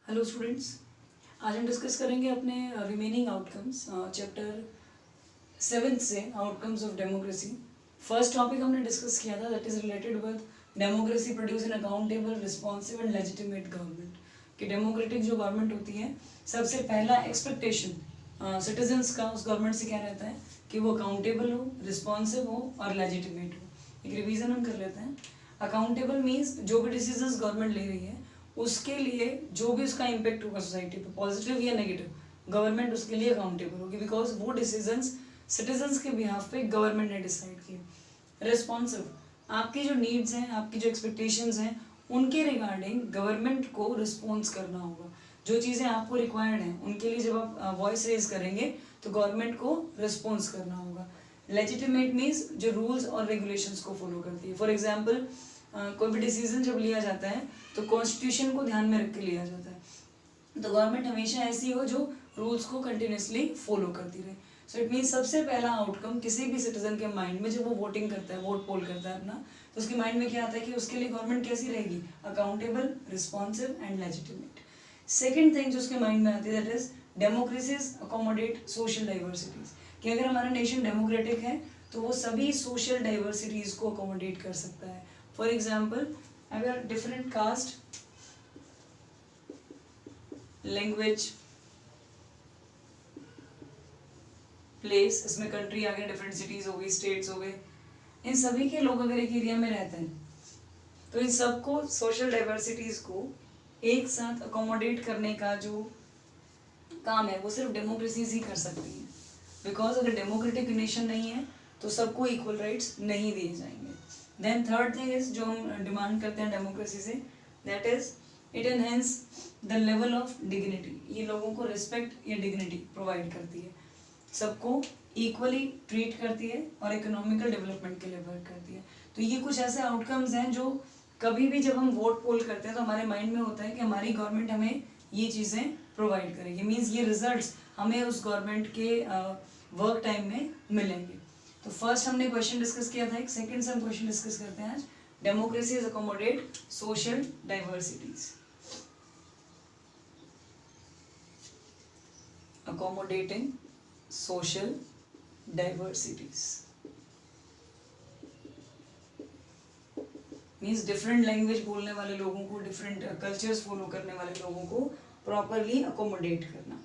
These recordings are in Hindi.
हेलो स्टूडेंट्स, आज हम डिस्कस करेंगे अपने रिमेनिंग आउटकम्स चैप्टर 7 से outcomes of democracy. First topic हमने डिस्कस किया था that is related with democracy produce an accountable responsive and legitimate government. कि डेमोक्रेटिक जो गवर्नमेंट होती है, सबसे पहला एक्सपेक्टेशन सिटीजन्स का उस गवर्नमेंट से क्या रहता है कि वो अकाउंटेबल हो, रिस्पॉन्सिव हो और लेजिटिमेट हो। एक रिवीजन हम कर लेते हैं। अकाउंटेबल मीन्स जो भी डिसीजंस गवर्नमेंट ले रही है उसके लिए जो भी उसका इम्पैक्ट होगा सोसाइटी पे, पॉजिटिव या नेगेटिव, गवर्नमेंट उसके लिए अकाउंटेबल होगी बिकॉज वो डिसीजंस सिटीजन्स के बिहाफ पे गवर्नमेंट ने डिसाइड किए। रिस्पॉन्सिव, आपकी जो नीड्स हैं, आपकी जो एक्सपेक्टेशंस हैं, उनके रिगार्डिंग गवर्नमेंट को रिस्पॉन्स करना होगा। जो चीज़ें आपको रिक्वायर्ड हैं उनके लिए जब आप वॉइस रेज करेंगे तो गवर्नमेंट को रिस्पॉन्स करना होगा। लेजिटिमेट मीन्स जो रूल्स और रेगुलेशंस को फॉलो करती है। फॉर एग्जाम्पल कोई भी डिसीजन जब लिया जाता है तो कॉन्स्टिट्यूशन को ध्यान में रख के लिया जाता है। तो गवर्नमेंट हमेशा ऐसी हो जो रूल्स को कंटिन्यूसली फॉलो करती रहे। सो इट मीन्स सबसे पहला आउटकम किसी भी सिटीजन के माइंड में जब वो वोटिंग करता है, वोट पोल करता है अपना, तो उसके माइंड में क्या आता है कि उसके लिए गवर्नमेंट कैसी रहेगी, accountable, responsive and legitimate. Second thing जो उसके माइंड में आती है that is democracies accommodate social diversities. कि अगर हमारा नेशन डेमोक्रेटिक है तो वो सभी सोशल डाइवर्सिटीज को अकोमोडेट कर सकता है। फॉर एग्जाम्पल, अगर डिफरेंट कास्ट, लैंग्वेज, प्लेस, इसमें कंट्री आ गया, डिफरेंट सिटीज हो गई, स्टेट्स हो गए, इन सभी के लोग अगर एक एरिया में रहते हैं तो इन सबको, सोशल डाइवर्सिटीज को एक साथ अकोमोडेट करने का जो काम है वो सिर्फ डेमोक्रेसीज ही कर सकती है। बिकॉज अगर डेमोक्रेटिक नेशन नहीं है तो सबको इक्वल राइट्स नहीं दिए जाएंगे। देन थर्ड थिंग इज जो हम डिमांड करते हैं डेमोक्रेसी से, that is it enhance the level of dignity. ये लोगों को रिस्पेक्ट या डिग्निटी प्रोवाइड करती है, सबको इक्वली ट्रीट करती है और इकोनॉमिकल डेवलपमेंट के लिए वर्क करती है। तो ये कुछ ऐसे आउटकम्स हैं जो कभी भी जब हम वोट पोल करते हैं तो हमारे माइंड में होता है कि हमारी गवर्नमेंट हमें ये चीज़ें प्रोवाइड करेगी, मीन्स ये रिजल्ट्स हमें उस गवर्नमेंट के वर्क टाइम में मिलेंगे। तो फर्स्ट हमने क्वेश्चन डिस्कस किया था, एक सेकंड से हम क्वेश्चन डिस्कस करते हैं आज। Democracy is accommodate social diversities. Accommodating social diversities means different language बोलने वाले लोगों को, डिफरेंट कल्चर्स फॉलो करने वाले लोगों को प्रॉपरली अकोमोडेट करना।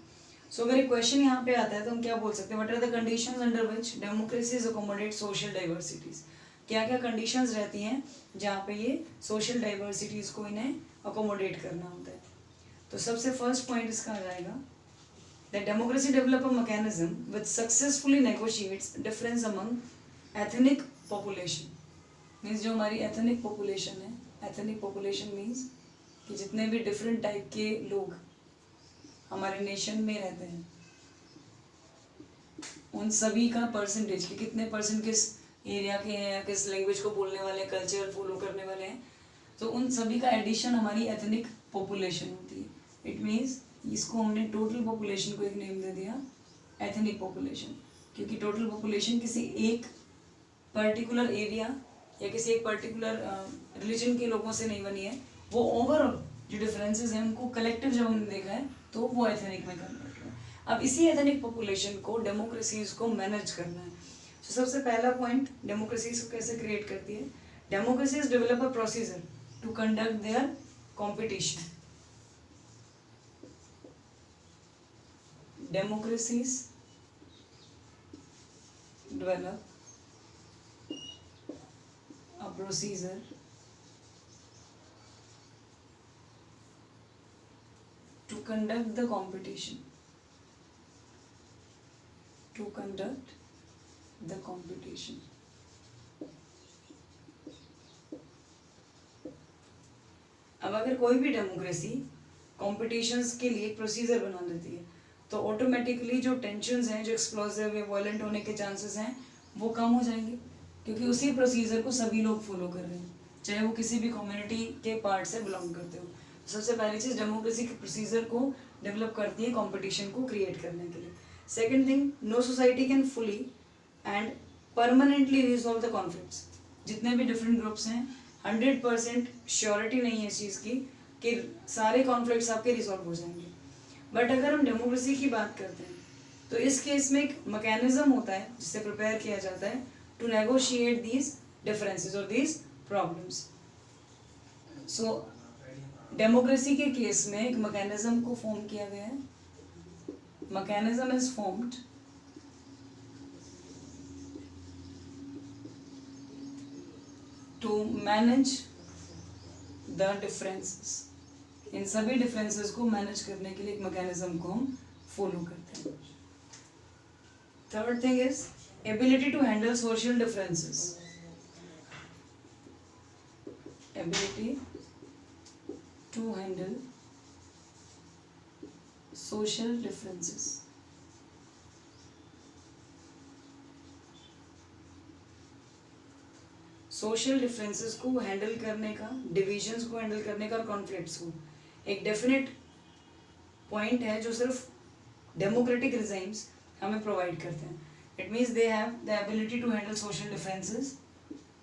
सो अगर एक क्वेश्चन यहाँ पे आता है तो हम क्या बोल सकते हैं, what are the conditions under which democracies accommodate social diversities. क्या क्या कंडीशंस रहती हैं जहाँ पे ये सोशल डाइवर्सिटीज को इन्हें अकोमोडेट करना होता है। तो सबसे फर्स्ट पॉइंट इसका आ जाएगा that democracy develop a mechanism which successfully negotiates difference among ethnic population. Means जो हमारी एथनिक पॉपुलेशन है, एथनिक पॉपुलेशन मीन्स कि जितने भी डिफरेंट टाइप के लोग हमारे नेशन में रहते हैं उन सभी का परसेंटेज, कि कितने परसेंट किस एरिया के हैं या किस लैंग्वेज को बोलने वाले, कल्चर फॉलो करने वाले हैं, तो उन सभी का एडिशन हमारी एथनिक पॉपुलेशन होती है। इट मीन्स इसको हमने टोटल पॉपुलेशन को एक नेम दे दिया एथनिक पॉपुलेशन, क्योंकि टोटल पॉपुलेशन किसी एक पर्टिकुलर एरिया या किसी एक पर्टिकुलर रिलीजन के लोगों से नहीं बनी है, वो ओवरऑल जो डिफरेंसेस हैं उनको कलेक्टिव जब हमने देखा है तो वो एथनिक में कन्वर्ट हुआ है। अब इसी एथनिक पॉपुलेशन को डेमोक्रेसीज को मैनेज करना है। तो सबसे पहला पॉइंट, डेमोक्रेसीज को कैसे क्रिएट करती है। Democracies develop a procedure to conduct their competition. Democracies develop a procedure to conduct the competition, to conduct the competition. अब अगर कोई भी डेमोक्रेसी कॉम्पिटिशन्स के लिए प्रोसीजर बना देती है तो ऑटोमेटिकली जो टेंशन्स हैं, जो एक्सप्लोसिव या वायलेंट होने के चांसेस हैं वो कम हो जाएंगे, क्योंकि उसी प्रोसीजर को सभी लोग फॉलो कर रहे हैं, चाहे वो किसी भी कम्युनिटी के पार्ट से बिलोंग करते हो। सबसे पहली चीज़ डेमोक्रेसी के प्रोसीजर को डेवलप करती है कंपटीशन को क्रिएट करने के लिए। Second thing, no society can fully and permanently resolve the conflicts. जितने भी डिफरेंट ग्रुप्स हैं 100% श्योरिटी नहीं है इस चीज़ की कि सारे कॉन्फ्लिक्ट्स आपके रिजॉल्व हो जाएंगे। बट अगर हम डेमोक्रेसी की बात करते हैं तो इस केस में एक मैकेनिज्म होता है जिससे प्रिपेयर किया जाता है टू नेगोशिएट दीज डिफरेंसेस और दीज प्रॉब्लम्स। सो डेमोक्रेसी के केस में एक मैकेनिज्म को फॉर्म किया गया है। Mechanism is formed to manage the differences. इन सभी डिफरेंसेस को मैनेज करने के लिए एक मैकेनिज्म को हम फॉलो करते हैं। Third thing is ability to handle social differences. Ability to handle social differences. Social differences को हैंडल करने का, डिविजन्स को हैंडल करने का और कॉन्फ्लिक्ट्स को एक डेफिनेट पॉइंट है जो सिर्फ डेमोक्रेटिक रिजाइम्स हमें प्रोवाइड करते हैं। It means they have the ability to handle social differences,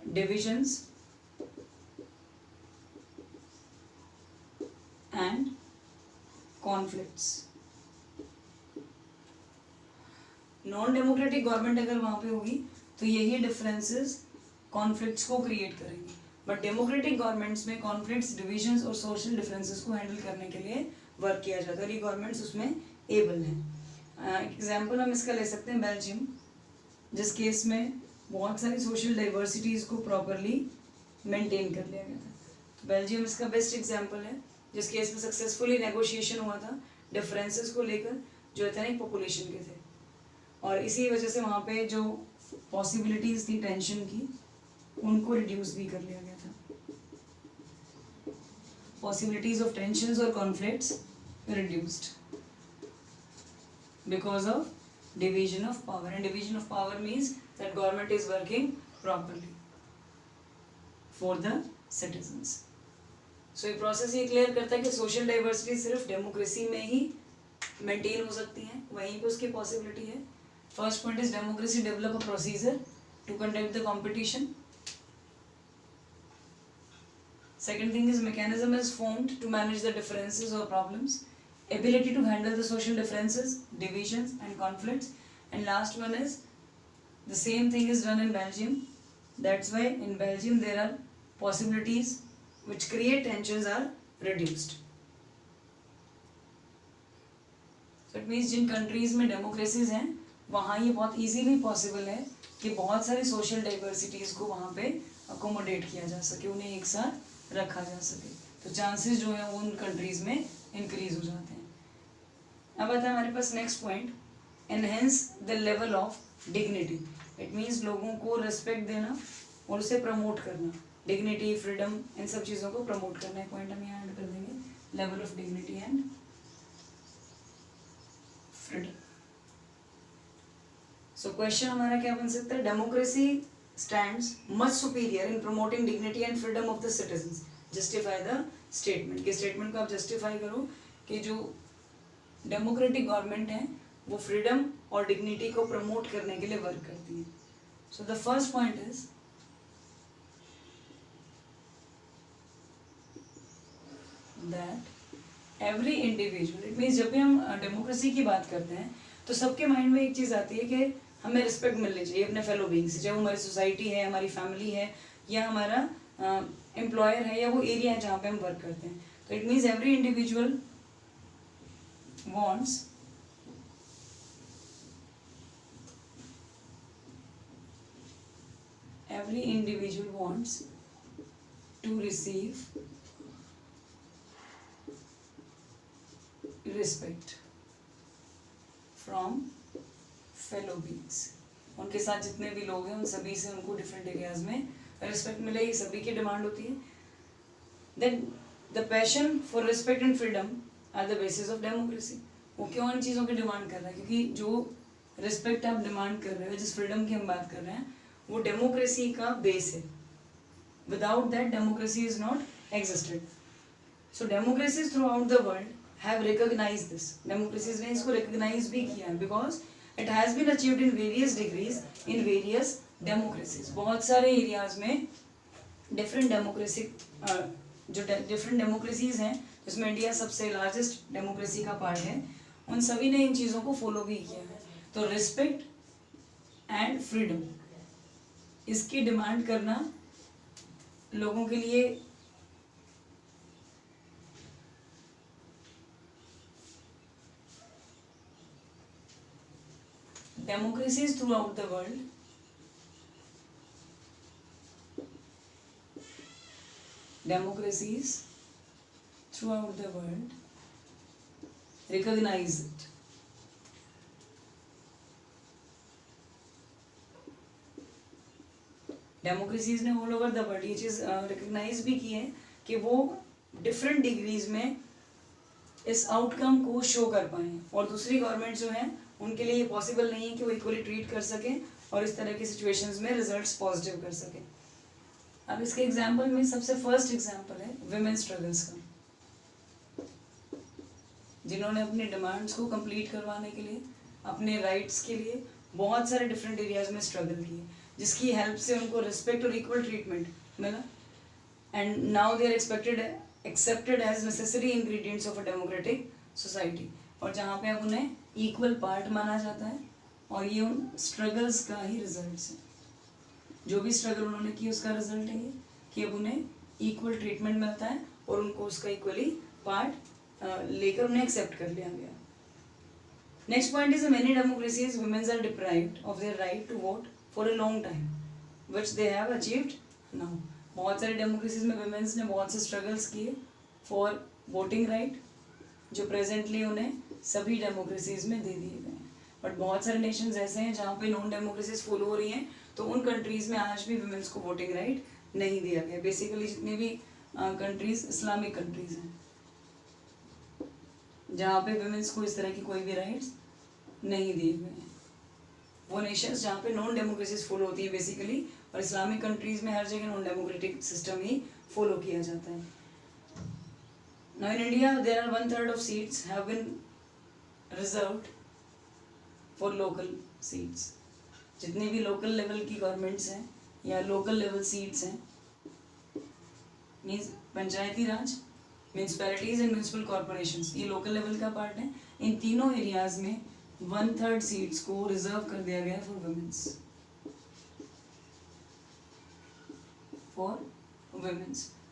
divisions and conflicts. Non democratic government अगर वहां पे होगी तो यही डिफरेंसेस कॉन्फ्लिक्ट्स को क्रिएट करेंगे। बट डेमोक्रेटिक गवर्नमेंट्स में कॉन्फ्लिक्ट्स, डिविजन्स और सोशल डिफरेंसेस को हैंडल करने के लिए वर्क किया जाता है और ये गवर्नमेंट्स उसमें एबल हैं। एग्जाम्पल हम इसका ले सकते हैं बेल्जियम, जिस केस में बहुत सारी सोशल डाइवर्सिटीज़ को प्रॉपरली मेंटेन कर लिया गया था। तो बेल्जियम इसका बेस्ट एग्जाम्पल है, जिस केस में सक्सेसफुली नेगोशिएशन हुआ था डिफरेंसेस को लेकर जो एथनिक पॉपुलेशन के थे, और इसी वजह से वहाँ पे जो पॉसिबिलिटीज़ थी टेंशन की उनको रिड्यूस भी कर लिया गया था। पॉसिबिलिटीज ऑफ टेंशंस और conflicts reduced because of division of power, and division of power means that government is working properly for the citizens. So ये प्रोसेस ये क्लियर करता है कि सोशल डाइवर्सिटी सिर्फ डेमोक्रेसी में ही मेंटेन हो सकती है, वहीं पे उसकी पॉसिबिलिटी है। First point is democracy develop a procedure to conduct the competition. Second thing is mechanism is formed to manage the differences or problems, ability to handle the social differences, divisions and conflicts, and last one is the same thing is done in Belgium. That's why in Belgium there are possibilities which create tensions are reduced. So it means जिन countries में democracies हैं वहाँ ये बहुत easily possible है कि बहुत सारी social diversities को वहाँ पे accommodate किया जा सके, उन्हें एक साथ रखा जा सके, तो चांसेस जो है वो उन कंट्रीज में इंक्रीज हो जाते हैं। अब आता है हमारे पास next point, enhance the level of dignity. It means लोगों को रिस्पेक्ट देना और उसे प्रमोट करना, डिग्निटी, फ्रीडम, इन सब चीज़ों को प्रमोट करना। एक पॉइंट हम यहाँ ऐड कर देंगे, level of dignity and freedom. So question हमारा क्या बन सकता है, democracy stands much superior in promoting dignity and freedom of the citizens. Justify the statement. कि statement को आप justify करो कि जो democratic government है वो freedom और dignity को promote करने के लिए work करती है। So the first point is that every individual, it means जब भी हम democracy की बात करते हैं तो सबके माइंड में एक चीज़ आती है कि हमें रिस्पेक्ट मिलनी चाहिए अपने फेलो बीइंग से, चाहे वो हमारी सोसाइटी है, हमारी फैमिली है, या हमारा एम्प्लॉयर है, या वो एरिया है जहाँ पे हम वर्क करते हैं। तो it means every individual wants to receive respect from fellow beings. उनके साथ जितने भी लोग हैं उन सभी से उनको डिफरेंट एरियाज में रिस्पेक्ट मिले, ये सभी की डिमांड होती है। Then the passion for respect and freedom are the basis of democracy. वो क्यों इन चीज़ों की डिमांड कर रहा है, क्योंकि जो रिस्पेक्ट आप डिमांड कर रहे हो, जिस फ्रीडम की हम बात कर रहे हैं, वो डेमोक्रेसी का बेस है। Without that democracy is not existed. So democracies throughout the world have recognize this. Democracies ने इसको रिकॉग्नाइज भी किया है because it has been achieved in various degrees in various democracies. बहुत सारे एरियाज में डिफरेंट डेमोक्रेसी जो डिफरेंट डेमोक्रेसीज हैं जिसमें इंडिया सबसे लार्जेस्ट डेमोक्रेसी का पार्ट है, उन सभी ने इन चीज़ों को फॉलो भी किया है। तो रिस्पेक्ट एंड फ्रीडम, इसकी डिमांड करना लोगों के लिए democracies throughout the world democracies throughout the world recognize it. Democracies ने ऑल ओवर द वर्ल्ड ये चीज़ रिकग्नाइज भी की है कि वो डिफरेंट डिग्रीज में इस आउटकम को शो कर पाए, और दूसरी गवर्नमेंट जो है उनके लिए ये पॉसिबल नहीं है कि वो इक्वली ट्रीट कर सके और इस तरह की सिचुएशंस में रिजल्ट्स पॉजिटिव कर सके। अब इसके एग्जाम्पल में सबसे फर्स्ट एग्जाम्पल है विमेन स्ट्रगल्स का, जिन्होंने अपने डिमांड्स को कंप्लीट करवाने के लिए, अपने राइट्स के लिए बहुत सारे डिफरेंट एरियाज में स्ट्रगल किए, जिसकी हेल्प से उनको रिस्पेक्ट और इक्वल ट्रीटमेंट मिला, and now they are accepted as necessary ingredients of a democratic society, और जहाँ पे अब उन्हें इक्वल पार्ट माना जाता है, और ये उन स्ट्रगल्स का ही रिजल्ट है। जो भी स्ट्रगल उन्होंने की उसका रिजल्ट है ये कि अब उन्हें इक्वल ट्रीटमेंट मिलता है और उनको उसका इक्वली पार्ट लेकर उन्हें एक्सेप्ट कर लिया गया। Next point is many democracies womens are deprived of their right to vote for a long time which they have achieved now. बहुत सारी डेमोक्रेसीज में वुमेन्स ने बहुत से स्ट्रगल्स किए फॉर वोटिंग राइट, जो प्रेजेंटली उन्हें सभी डेमोक्रेसीज में दे दिए गए हैं। बट बहुत सारे नेशंस ऐसे हैं जहाँ पे नॉन डेमोक्रेसीज फॉलो हो रही हैं, तो उन कंट्रीज़ में आज भी वुमेन्स को वोटिंग राइट नहीं दिया गया। बेसिकली जितनी भी कंट्रीज़ इस्लामिक कंट्रीज़ हैं जहाँ पे वुमेन्स को इस तरह की कोई भी राइट्स नहीं दिए गए हैं, वो नेशंस जहाँ पे नॉन डेमोक्रेसीज फॉलो होती है बेसिकली, और इस्लामिक कंट्रीज़ में हर जगह नॉन डेमोक्रेटिक सिस्टम ही फॉलो किया जाता है। Now in India there are 1/3 of seats have been reserved for local seats. जितनी भी लोकल लेवल की गवर्नमेंट्स हैं या लोकल लेवल सीट्स हैं, means Panchayati Raj, municipalities and municipal corporations, ये लोकल लेवल का पार्ट है। इन तीनों एरियाज में 1/3 सीट्स को रिजर्व कर दिया गया फॉर वुमेन्स।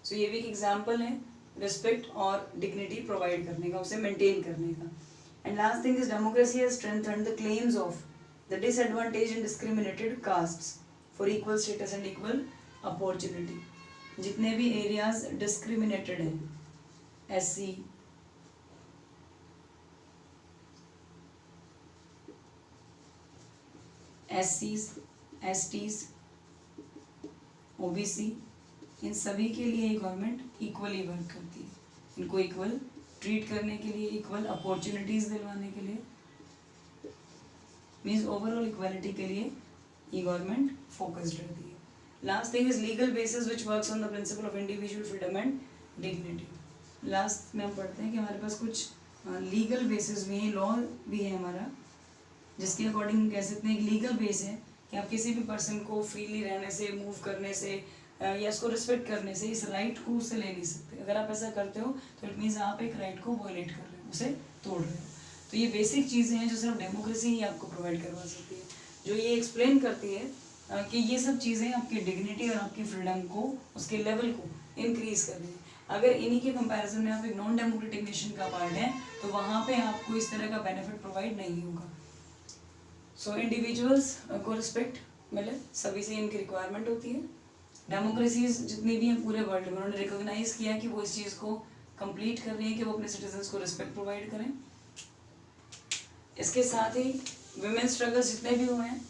सो ये भी एक एग्जाम्पल है रिस्पेक्ट और डिग्निटी प्रोवाइड करने का, उसे मेंटेन करने का। And last thing is democracy has strengthened the claims of the disadvantaged and discriminated castes for equal status and equal opportunity। जितने भी areas discriminated हैं, SC, SCs, STs, OBC, इन सभी के लिए गवर्नमेंट इक्वली वर्क करती है, इनको इक्वल ट्रीट करने के लिए, इक्वल अपॉर्चुनिटीज़ दिलवाने के लिए, मीन्स ओवरऑल इक्वालिटी के लिए ये गवर्नमेंट फोकस्ड रहती है। Last thing is legal basis which works on the principle of individual freedom and dignity. Last में हम पढ़ते हैं कि हमारे पास कुछ लीगल बेसिस भी हैं, लॉ भी है हमारा, जिसके अकॉर्डिंग कह सकते हैं एक लीगल बेस है कि आप किसी भी पर्सन को फ्रीली रहने से, मूव करने से या इसको रिस्पेक्ट करने से इस राइट को उससे ले नहीं सकते। अगर आप ऐसा करते हो तो इट मीन्स आप एक राइट को वायलेट कर रहे हो, उसे तोड़ रहे हो। तो ये बेसिक चीज़ें हैं जो सिर्फ डेमोक्रेसी ही आपको प्रोवाइड करवा सकती है, जो ये एक्सप्लेन करती है कि ये सब चीज़ें आपकी डिग्निटी और आपकी फ्रीडम को, उसके लेवल को इंक्रीज कर रही है। अगर इन्हीं के कंपैरिजन में आप एक नॉन डेमोक्रेटिक नेशन का पार्ट है तो वहाँ पे आपको इस तरह का बेनिफिट प्रोवाइड नहीं होगा। सो इंडिविजुअल्स को रिस्पेक्ट मिले, सभी से इनकी रिक्वायरमेंट होती है। डेमोक्रेसीज जितनी भी हैं पूरे वर्ल्ड में, उन्होंने रिकॉग्नाइज किया कि वो इस चीज़ को कंप्लीट कर रही है कि वो अपने सिटीजन्स को रिस्पेक्ट प्रोवाइड करें। इसके साथ ही विमेन स्ट्रगल्स जितने भी हुए हैं,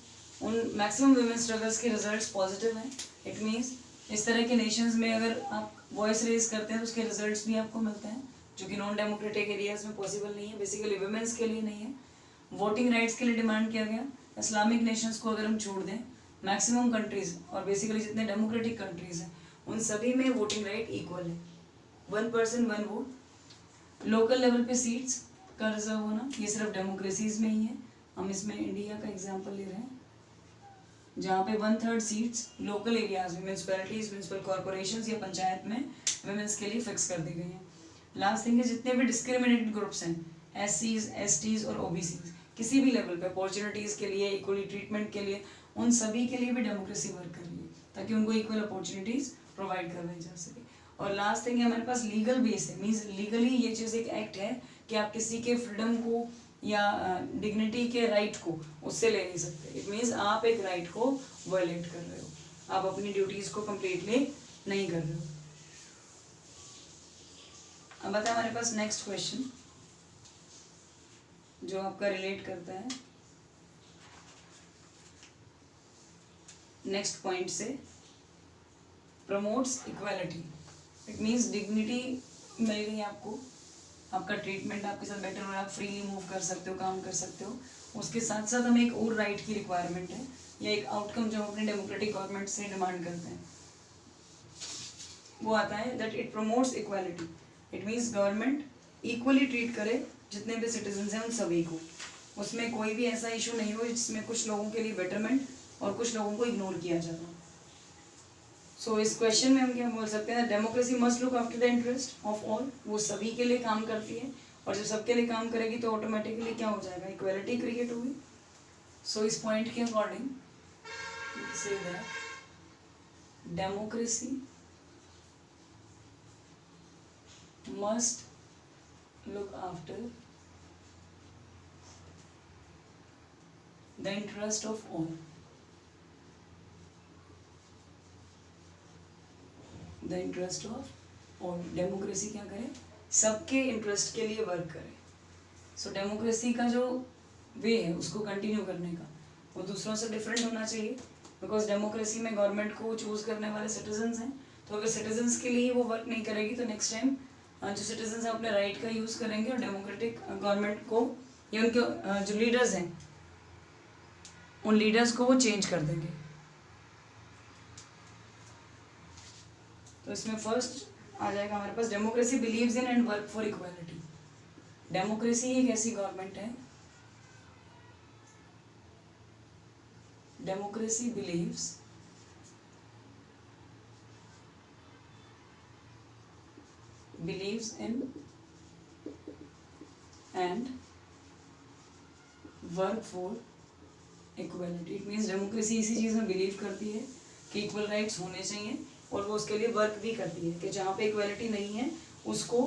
उन मैक्सिमम विमेन स्ट्रगल्स के रिजल्ट्स पॉजिटिव हैं। इट मीन्स इस तरह के नेशंस में अगर आप वॉइस रेज करते हैं तो उसके रिजल्ट्स भी आपको मिलते हैं, जो कि नॉन डेमोक्रेटिक एरियाज में पॉसिबल नहीं है, बेसिकली विमेंस के लिए नहीं है। वोटिंग राइट्स के लिए डिमांड किया गया। इस्लामिक नेशंस को अगर हम छोड़ दें, मैक्सिमम कंट्रीज और बेसिकली जितने डेमोक्रेटिक कंट्रीज हैं उन सभी में वोटिंग राइट इक्वल है, 1 पर्सन 1 वोट। लोकल लेवल पे सीट्स का रिजर्व होना ये सिर्फ डेमोक्रेसीज में ही है। हम इसमें इंडिया का एग्जांपल ले रहे हैं। जहाँ पे 1/3 सीट्स लोकल एरियाज में म्यूनसिपैलिटीज, म्यूनसिपल कॉरपोरेशंस या पंचायत में वुमेन्स के लिए फिक्स कर दी गई हैं। लास्ट थिंग है, जितने भी डिस्क्रिमिनेटेड ग्रुप्स हैं, SCs, STs और OBCs, किसी भी लेवल पे अपॉर्चुनिटीज़ के लिए, इक्वली ट्रीटमेंट के लिए, उन सभी के लिए भी डेमोक्रेसी वर्क कर रही है ताकि उनको इक्वल अपॉर्चुनिटीज़ प्रोवाइड करवाई जा सके। और लास्ट थिंग है, हमारे पास लीगल बेस है, मीन्स लीगली ये चीज़ एक एक्ट है कि आप किसी के फ्रीडम को या डिग्निटी के राइट को उससे ले नहीं सकते। इट मीन्स आप एक राइट को वायलेट कर रहे हो, आप अपनी ड्यूटीज़ को कम्प्लीटली नहीं कर रहे हो। अब आता है हमारे पास नेक्स्ट क्वेश्चन जो आपका रिलेट करता है नेक्स्ट पॉइंट से, promotes equality. It means dignity मिल गई आपको, आपका ट्रीटमेंट आपके साथ बेटर हो रहा है, आप फ्रीली मूव कर सकते हो, काम कर सकते हो। उसके साथ साथ हमें एक और राइट की रिक्वायरमेंट है या एक आउटकम जो हम अपने डेमोक्रेटिक गवर्नमेंट से डिमांड करते हैं, वो आता है that it promotes equality. It means government equally treat करे जितने भी सिटीजन हैं उन सभी को, उसमें कोई भी ऐसा इशू नहीं हो जिसमें कुछ लोगों के लिए बेटरमेंट और कुछ लोगों को इग्नोर किया जा रहा है। सो इस क्वेश्चन में हम क्या बोल सकते हैं, democracy must look after the interest of all, वो सभी के लिए काम करती है और जब सबके लिए काम करेगी तो ऑटोमेटिकली क्या हो जाएगा, इक्वालिटी क्रिएट होगी। सो इस पॉइंट के according say that democracy must look after the interest of all. The interest of all. Democracy क्या करे, सबके इंटरेस्ट के लिए वर्क करे। सो डेमोक्रेसी का जो वे है उसको कंटिन्यू करने का, वो दूसरों से डिफरेंट होना चाहिए, बिकॉज डेमोक्रेसी में गवर्नमेंट को चूज करने वाले सिटीजन्स हैं। तो अगर सिटीजन्स के लिए वो वर्क नहीं करेगी तो नेक्स्ट टाइम जो सिटीजन्स हैं अपने राइट का यूज़ करेंगे और डेमोक्रेटिक गवर्नमेंट को या उनके जो लीडर्स हैं उन लीडर्स को वो चेंज कर देंगे। तो इसमें फर्स्ट आ जाएगा हमारे पास, democracy believes in and work for equality. Democracy एक ऐसी गवर्नमेंट है, democracy believes in and work for equality. It means democracy इसी चीज़ में बिलीव करती है कि इक्वल राइट्स होने चाहिए और वो उसके लिए वर्क भी करती है कि जहाँ पे इक्वालिटी नहीं है उसको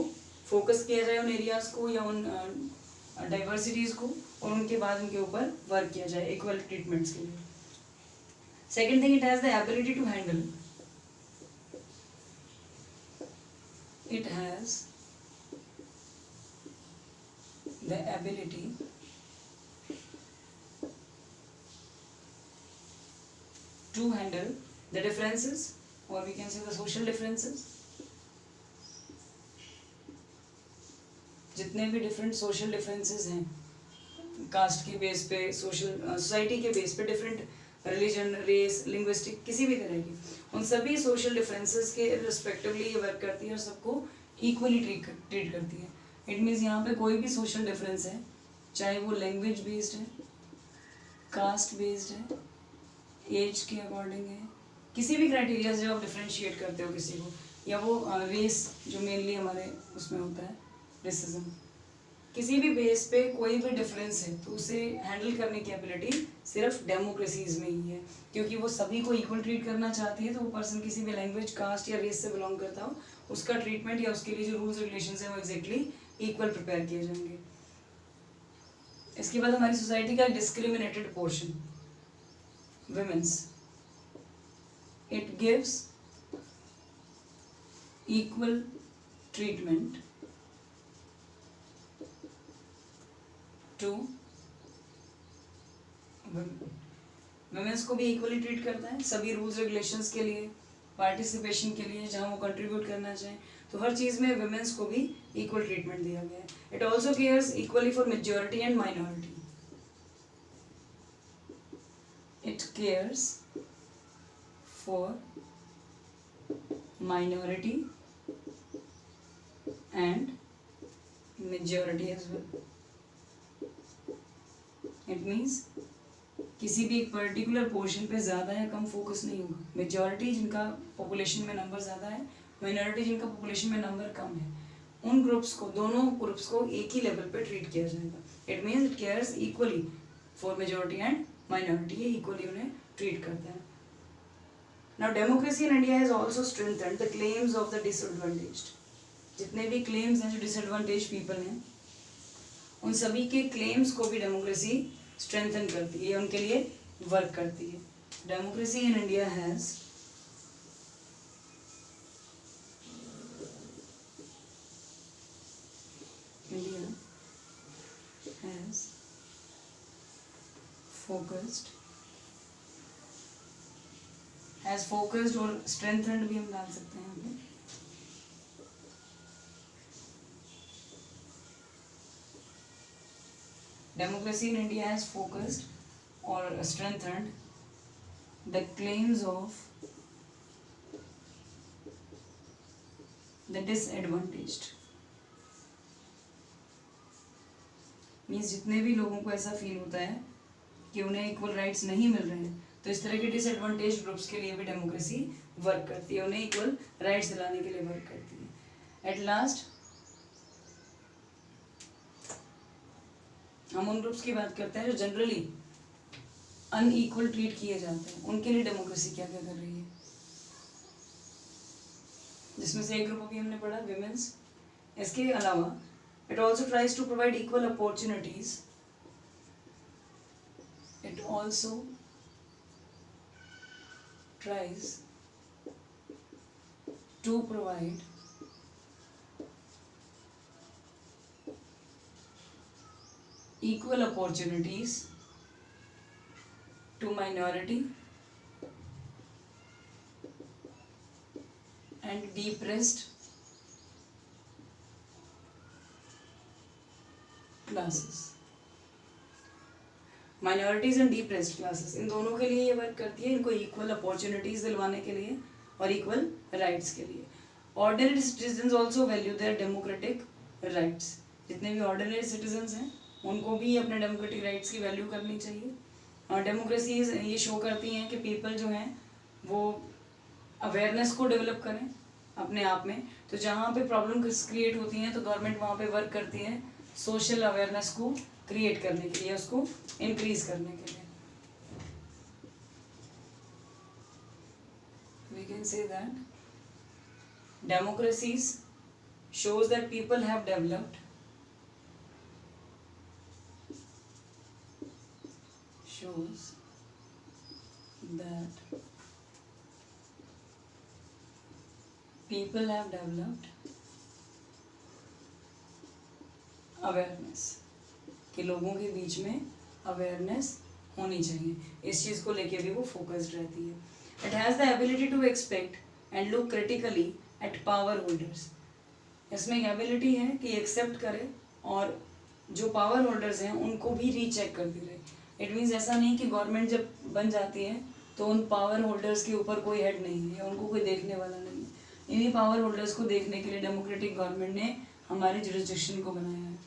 फोकस किया जाए, उन एरियाज़ को या उन डाइवर्सिटीज़ को, और उनके बाद उनके ऊपर वर्क किया जाए इक्वल ट्रीटमेंट्स के लिए। Second thing, it has the ability to handle, it has the ability to handle the differences, or we can say the social differences, जितने भी डिफरेंट सोशल डिफरेंसेस हैं, कास्ट के बेस पे, सोशल सोसाइटी के बेस पे, डिफरेंट रिलीजन, रेस, लिंग्विस्टिक, किसी भी तरह की, उन सभी सोशल डिफरेंसेस के रिस्पेक्टिवली ये वर्क करती है और सबको इक्वली ट्रीट करती है। इट मीन्स यहाँ पे कोई भी सोशल डिफरेंस है, चाहे वो लैंग्वेज बेस्ड है, कास्ट बेस्ड है, एज के अकॉर्डिंग है, किसी भी क्राइटेरिया से जब आप डिफ्रेंशिएट करते हो किसी को, या वो रेस जो मेनली हमारे उसमें होता है रेसिज्म, किसी भी बेस पे कोई भी डिफरेंस है तो उसे हैंडल करने की एबिलिटी सिर्फ डेमोक्रेसीज में ही है, क्योंकि वो सभी को इक्वल ट्रीट करना चाहती है। तो वो पर्सन किसी भी लैंग्वेज, कास्ट या रेस से बिलोंग करता हो, उसका ट्रीटमेंट या उसके लिए जो रूल्स रेगुलेशंस हैं वो एग्जैक्टली इक्वल प्रिपेयर किए जाएंगे। इसके बाद हमारी सोसाइटी का discriminated portion, womens, it gives equal treatment to womens को भी इक्वली ट्रीट करता है सभी रूल्स रेगुलेशंस के लिए, पार्टिसिपेशन के लिए, जहाँ वो कंट्रीब्यूट करना चाहें, तो हर चीज़ में वुमेन्स को भी इक्वल ट्रीटमेंट दिया गया है। It also cares equally for majority and minority, it cares for minority and majority as well. It means किसी भी एक पर्टिकुलर पोर्शन पे ज़्यादा या कम फोकस नहीं होगा। मेजॉरिटी जिनका पॉपुलेशन में नंबर ज़्यादा है, माइनॉरिटी जिनका पॉपुलेशन में नंबर कम है, उन ग्रुप्स को, दोनों ग्रुप्स को एक ही लेवल पे ट्रीट किया जाएगा। It means it cares equally for majority and minority, ये इक्वली उन्हें ट्रीट करता है। Now democracy in India has also strengthened the claims of the disadvantaged. जितने भी क्लेम्स हैं जो डिसएडवांटेज पीपल हैं, उन सभी के क्लेम्स को भी डेमोक्रेसी स्ट्रेंथन करती है, उनके लिए वर्क करती है। Democracy in India has focused और स्ट्रेंथन्ड भी हम डाल सकते हैं यहाँ पे। Democracy in India has focused or strengthened the claims of the disadvantaged. Means जितने भी लोगों को ऐसा फील होता है कि उन्हें इक्वल राइट्स नहीं मिल रहे हैं, तो इस तरह के डिसएडवांटेज ग्रुप्स के लिए भी डेमोक्रेसी वर्क करती है, उन्हें इक्वल राइट्स दिलाने के लिए वर्क करती है। एट लास्ट हम उन ग्रुप्स की बात करते हैं जो जनरली अनइक्वल ट्रीट किए जाते हैं, उनके लिए डेमोक्रेसी क्या क्या कर रही है। जिसमें से एक ग्रुप अभी हमने पढ़ा, विमेंस। इसके अलावा it also tries to provide equal opportunities, it also tries to provide equal opportunities to minority and depressed classes. Minorities and depressed classes, इन दोनों के लिए ये वर्क करती है, इनको इक्वल अपॉर्चुनिटीज दिलवाने के लिए और इक्वल राइट्स के लिए। Ordinary citizens also value their democratic rights. जितने भी ऑर्डिनरी सिटीजन्स हैं उनको भी अपने डेमोक्रेटिक राइट्स की वैल्यू करनी चाहिए। और डेमोक्रेसीज ये शो करती हैं कि पीपल जो हैं वो अवेयरनेस को डेवलप करें अपने आप में। तो जहाँ पे प्रॉब्लम क्रिएट होती हैं तो गवर्नमेंट वहाँ पे वर्क करती है सोशल अवेयरनेस को क्रिएट करने के लिए, उसको इंक्रीज करने के लिए। We can say that democracies shows that people have developed awareness, कि लोगों के बीच में अवेयरनेस होनी चाहिए, इस चीज़ को लेके भी वो फोकस्ड रहती है। It has the ability to expect and look critically at power holders. इसमें एक एबिलिटी है कि एक्सेप्ट करे और जो पावर होल्डर्स हैं उनको भी रीचेक करती रहे। इट मीन्स ऐसा नहीं कि गवर्नमेंट जब बन जाती है तो उन पावर होल्डर्स के ऊपर कोई हेड नहीं है, उनको कोई देखने वाला नहीं है। इन्हीं पावर होल्डर्स को देखने के लिए डेमोक्रेटिक गवर्नमेंट ने हमारे जुरिस्डिक्शन को बनाया है,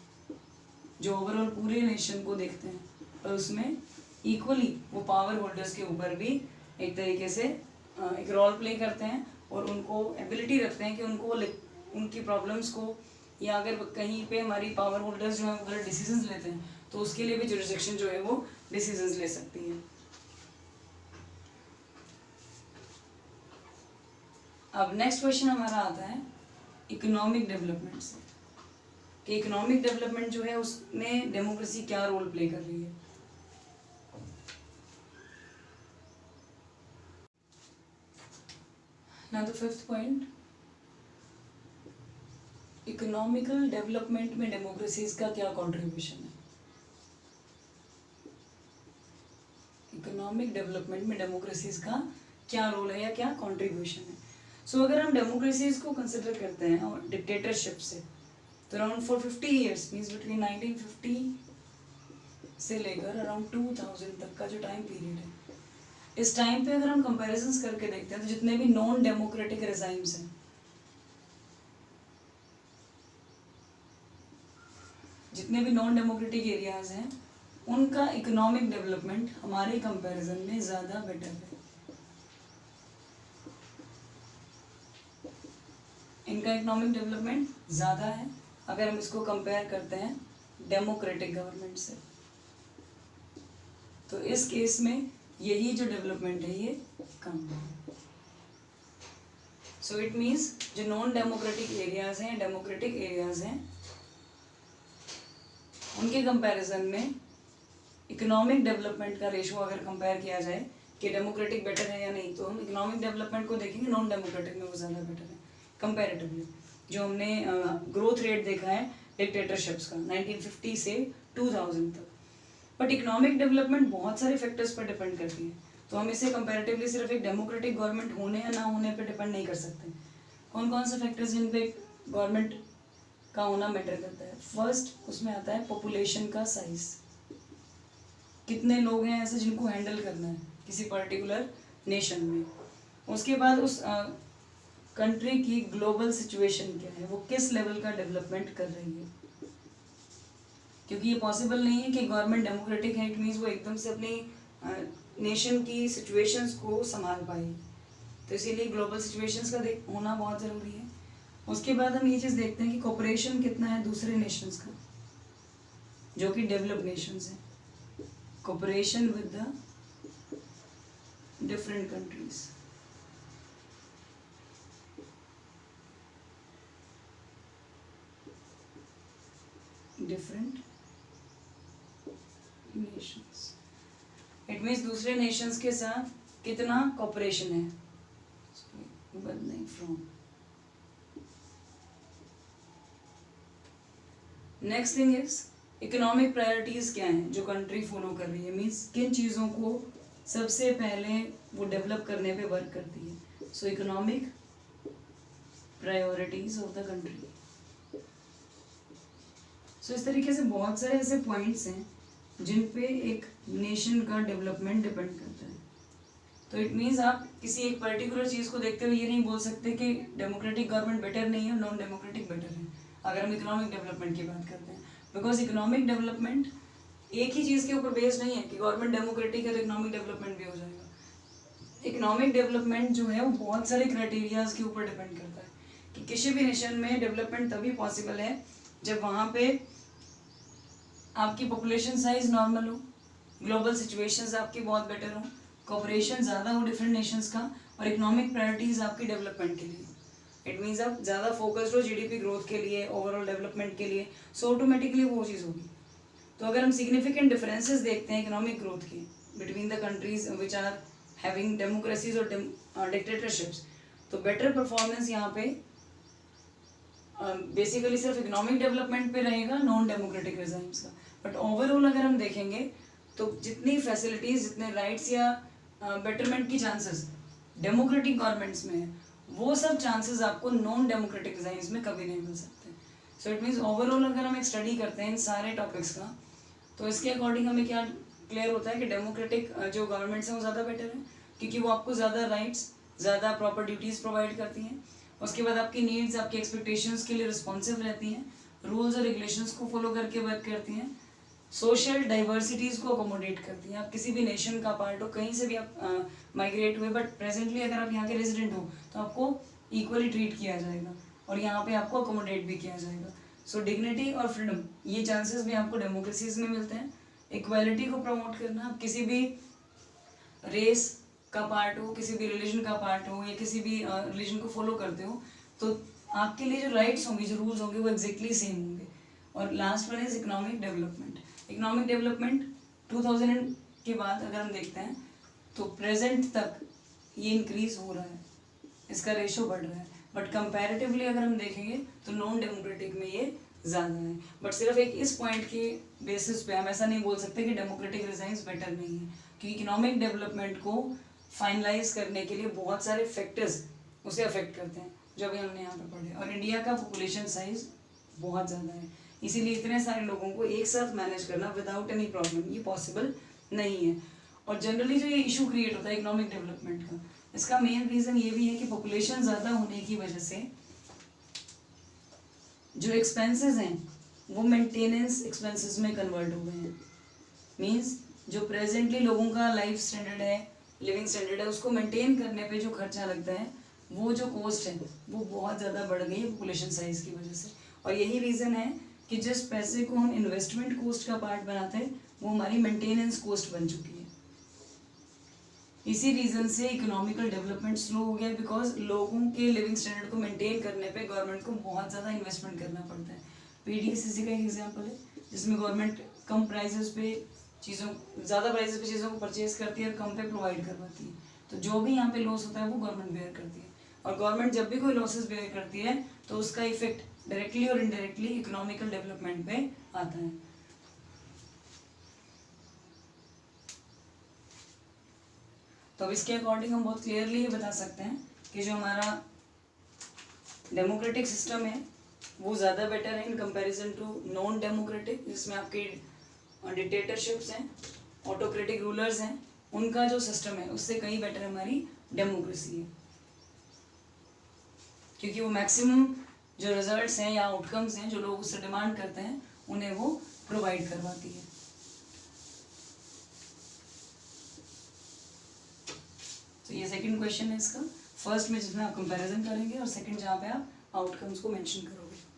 जो ओवरऑल पूरे नेशन को देखते हैं, और उसमें इक्वली वो पावर होल्डर्स के ऊपर भी एक तरीके से एक रोल प्ले करते हैं और उनको एबिलिटी रखते हैं कि उनको उनकी प्रॉब्लम्स को, या अगर कहीं पे हमारी पावर होल्डर्स जो है वो गलत डिसीजंस लेते हैं तो उसके लिए भी जुरिस्डिक्शन जो है वो डिसीजंस ले सकती है। अब नेक्स्ट क्वेश्चन हमारा आता है इकोनॉमिक डेवलपमेंट से, कि इकोनॉमिक डेवलपमेंट जो है उसमें डेमोक्रेसी क्या रोल प्ले कर रही है। Now the fifth point, economical development में डेमोक्रेसीज का क्या कंट्रीब्यूशन है। इकोनॉमिक डेवलपमेंट में डेमोक्रेसीज का क्या रोल है या क्या कंट्रीब्यूशन है। सो अगर हम डेमोक्रेसीज को कंसिडर करते हैं और डिक्टेटरशिप से, तो around for 50 years means between 1950 से लेकर अराउंड 2000 तक का जो टाइम पीरियड है, इस टाइम पे अगर हम कंपैरिजंस करके देखते हैं तो जितने भी नॉन डेमोक्रेटिक रिजाइम्स हैं, जितने भी नॉन डेमोक्रेटिक एरियाज हैं, उनका इकोनॉमिक डेवलपमेंट हमारे कंपैरिजन में ज़्यादा बेटर है। इनका इकोनॉमिक डेवलपमेंट ज़्यादा है अगर हम इसको कंपेयर करते हैं डेमोक्रेटिक गवर्नमेंट से। तो इस केस में यही जो डेवलपमेंट है ये कम है। सो इट मीन्स जो नॉन डेमोक्रेटिक एरियाज हैं, डेमोक्रेटिक एरियाज हैं, उनके कंपैरिजन में इकोनॉमिक डेवलपमेंट का रेशो अगर कंपेयर किया जाए कि डेमोक्रेटिक बेटर है या नहीं, तो हम इकोनॉमिक डेवलपमेंट को देखेंगे नॉन डेमोक्रेटिक में वो ज़्यादा बेटर है कंपैरेटिवली। जो हमने ग्रोथ रेट देखा है डिक्टेटरशिप्स का 1950 से 2000 तक, बट इकोनॉमिक डेवलपमेंट बहुत सारे फैक्टर्स पर डिपेंड करती है। तो हम इसे कंपैरेटिवली सिर्फ एक डेमोक्रेटिक गवर्नमेंट होने या ना होने पर डिपेंड नहीं कर सकते। कौन कौन से फैक्टर्स जिन पे गवर्नमेंट का होना मैटर करता है? फर्स्ट उसमें आता है पॉपुलेशन का साइज, कितने लोग हैं ऐसे जिनको हैंडल करना है किसी पर्टिकुलर नेशन में। उसके बाद उस कंट्री की ग्लोबल सिचुएशन क्या है, वो किस लेवल का डेवलपमेंट कर रही है। क्योंकि ये पॉसिबल नहीं है कि गवर्नमेंट डेमोक्रेटिक है इट मीन्स वो एकदम से अपनी नेशन की सिचुएशंस को संभाल पाए, तो इसीलिए ग्लोबल सिचुएशंस का होना बहुत ज़रूरी है। उसके बाद हम ये चीज़ देखते हैं कि कोऑपरेशन कितना है दूसरे नेशंस का, जो कि डेवलप्ड नेशंस हैं, cooperation with the different countries. Different Nations it means दूसरे नेशंस के साथ कितना कोऑपरेशन है, बट नहीं from. Next thing is economic priorities क्या हैं जो कंट्री फॉलो कर रही है, मीन्स किन चीज़ों को सबसे पहले वो डेवलप करने पे वर्क करती है। So economic priorities of the country. So इस तरीके से बहुत सारे ऐसे पॉइंट्स हैं जिन पे एक नेशन का डेवलपमेंट डिपेंड करता है। तो इट मीन्स आप किसी एक पर्टिकुलर चीज़ को देखते हुए ये नहीं बोल सकते कि डेमोक्रेटिक गवर्नमेंट बेटर नहीं है, नॉन डेमोक्रेटिक बेटर है अगर हम इकोनॉमिक डेवलपमेंट की बात करते हैं। बिकॉज इकोनॉमिक डेवलपमेंट एक ही चीज़ के ऊपर बेस्ड नहीं है कि गवर्नमेंट डेमोक्रेटिक है तो इकोनॉमिक डेवलपमेंट भी हो जाएगा। इकोनॉमिक डेवलपमेंट जो है वो बहुत सारे क्राइटेरियाज के ऊपर डिपेंड करता है कि किसी भी नेशन में डेवलपमेंट तभी पॉसिबल है जब वहाँ पे आपकी पॉपुलेशन साइज नॉर्मल हो, ग्लोबल सिचुएशंस आपकी बहुत बेटर हो, कोऑपरेशन ज़्यादा हो डिफरेंट नेशंस का, और इकोनॉमिक प्रायोरिटीज़ आपकी डेवलपमेंट के लिए। इट मीन्स आप ज़्यादा फोकस्ड हो जीडीपी ग्रोथ के लिए, ओवरऑल डेवलपमेंट के लिए, सो ऑटोमेटिकली वो चीज़ होगी। तो अगर हम सिग्निफिकेंट डिफरेंसेस देखते हैं इकोनॉमिक ग्रोथ की between the countries which are having democracies और डिक्टेटरशिप्स, तो बेटर परफॉर्मेंस यहाँ पे बेसिकली सिर्फ इकोनॉमिक डेवलपमेंट पे रहेगा नॉन डेमोक्रेटिक रिजाइम्स का। बट ओवरऑल अगर हम देखेंगे तो जितनी फैसिलिटीज़, जितने राइट्स या बेटरमेंट की चांसेस डेमोक्रेटिक गवर्नमेंट्स में है, वो सब चांसेस आपको नॉन डेमोक्रेटिक रिजाइम्स में कभी नहीं मिल सकते। सो इट मीन्स ओवरऑल अगर हम एक स्टडी करते हैं इन सारे टॉपिक्स का, तो इसके अकॉर्डिंग हमें क्या क्लियर होता है कि डेमोक्रेटिक जो गवर्नमेंट्स हैं वो ज़्यादा बेटर है, क्योंकि वो आपको ज़्यादा राइट्स, ज़्यादा प्रॉपर ड्यूटीज़ प्रोवाइड करती हैं। उसके बाद आपकी नीड्स, आपकी एक्सपेक्टेशंस के लिए रिस्पॉन्सिव रहती हैं, रूल्स और रेगुलेशंस को फॉलो करके वर्क करती हैं, सोशल डाइवर्सिटीज़ को अकोमोडेट करती हैं। आप किसी भी नेशन का पार्ट हो, कहीं से भी आप माइग्रेट हुए, बट प्रेजेंटली अगर आप यहाँ के रेजिडेंट हो तो आपको इक्वली ट्रीट किया जाएगा और यहाँ पे आपको अकोमोडेट भी किया जाएगा। सो डिग्निटी और फ्रीडम, ये चांसेस भी आपको डेमोक्रेसीज में मिलते हैं। इक्वालिटी को प्रमोट करना, आप किसी भी रेस का पार्ट हो, किसी भी रिलीजन का पार्ट हो या किसी भी रिलीजन को फॉलो करते हो, तो आपके लिए जो राइट्स होंगे, जो रूल्स होंगे, वो एग्जैक्टली सेम होंगे। और last one is economic development. Economic development 2000 के बाद अगर हम देखते हैं तो प्रेजेंट तक ये इंक्रीज हो रहा है, इसका रेशो बढ़ रहा है, बट कंपैरेटिवली अगर हम देखेंगे तो नॉन डेमोक्रेटिक में ये ज़्यादा है। बट सिर्फ एक इस पॉइंट के बेसिस पे हम ऐसा नहीं बोल सकते कि डेमोक्रेटिक रिजाइम्स बेटर नहीं है, क्योंकि इकोनॉमिक डेवलपमेंट को फाइनलाइज करने के लिए बहुत सारे फैक्टर्स उसे अफेक्ट करते हैं, जो अभी हमने यहाँ पे पढ़े। और इंडिया का पॉपुलेशन साइज बहुत ज़्यादा है, इसीलिए इतने सारे लोगों को एक साथ मैनेज करना विदाउट एनी प्रॉब्लम ये पॉसिबल नहीं है। और जनरली जो ये इशू क्रिएट होता है इकोनॉमिक डेवलपमेंट का, इसका मेन रीज़न ये भी है कि पॉपुलेशन ज़्यादा होने की वजह से जो एक्सपेंसेस हैं वो मेंटेनेंस एक्सपेंसेस में कन्वर्ट हो गए हैं। मीन्स जो प्रेजेंटली लोगों का लाइफ स्टैंडर्ड है, लिविंग स्टैंडर्ड है, उसको मेंटेन करने पे जो खर्चा लगता है, वो जो कॉस्ट है वो बहुत ज़्यादा बढ़ गई है पॉपुलेशन साइज की वजह से। और यही रीज़न है कि जिस पैसे को हम इन्वेस्टमेंट कॉस्ट का पार्ट बनाते हैं वो हमारी मेंटेनेंस कॉस्ट बन चुकी है। इसी रीज़न से इकोनॉमिकल डेवलपमेंट स्लो हो गया, बिकॉज लोगों के लिविंग स्टैंडर्ड को मेंटेन करने पे गवर्नमेंट को बहुत ज़्यादा इन्वेस्टमेंट करना पड़ता है। पीडीएससीसी का एक एग्जांपल है जिसमें गवर्नमेंट कम प्राइसेस पे चीज़ों ज़्यादा प्राइसेस पे चीज़ों को परचेज करती है और कम पे प्रोवाइड करवाती है। तो जो भी यहाँ पे लॉस होता है वो गवर्नमेंट बेयर करती है, और गवर्नमेंट जब भी कोई लॉसेस बेयर करती है तो उसका इफेक्ट डायरेक्टली और इनडायरेक्टली इकोनॉमिकल डेवलपमेंट पे आता है। तो अब इसके अकॉर्डिंग हम बहुत क्लियरली ये बता सकते हैं कि जो हमारा डेमोक्रेटिक सिस्टम है वो ज़्यादा बेटर है in comparison to non democratic, जिसमें आपके डिक्टेटरशिप्स हैं, ऑटोक्रेटिक रूलर्स हैं, उनका जो सिस्टम है उससे कहीं बेटर हमारी डेमोक्रेसी है, क्योंकि वो मैक्सिमम जो रिजल्ट्स हैं या आउटकम्स हैं जो लोग उससे डिमांड करते हैं उन्हें वो प्रोवाइड करवाती है। तो ये सेकंड क्वेश्चन है इसका, फर्स्ट में जिसमें आप कंपैरिजन करेंगे और सेकंड जहाँ पे आप आउटकम्स को मेंशन करोगे।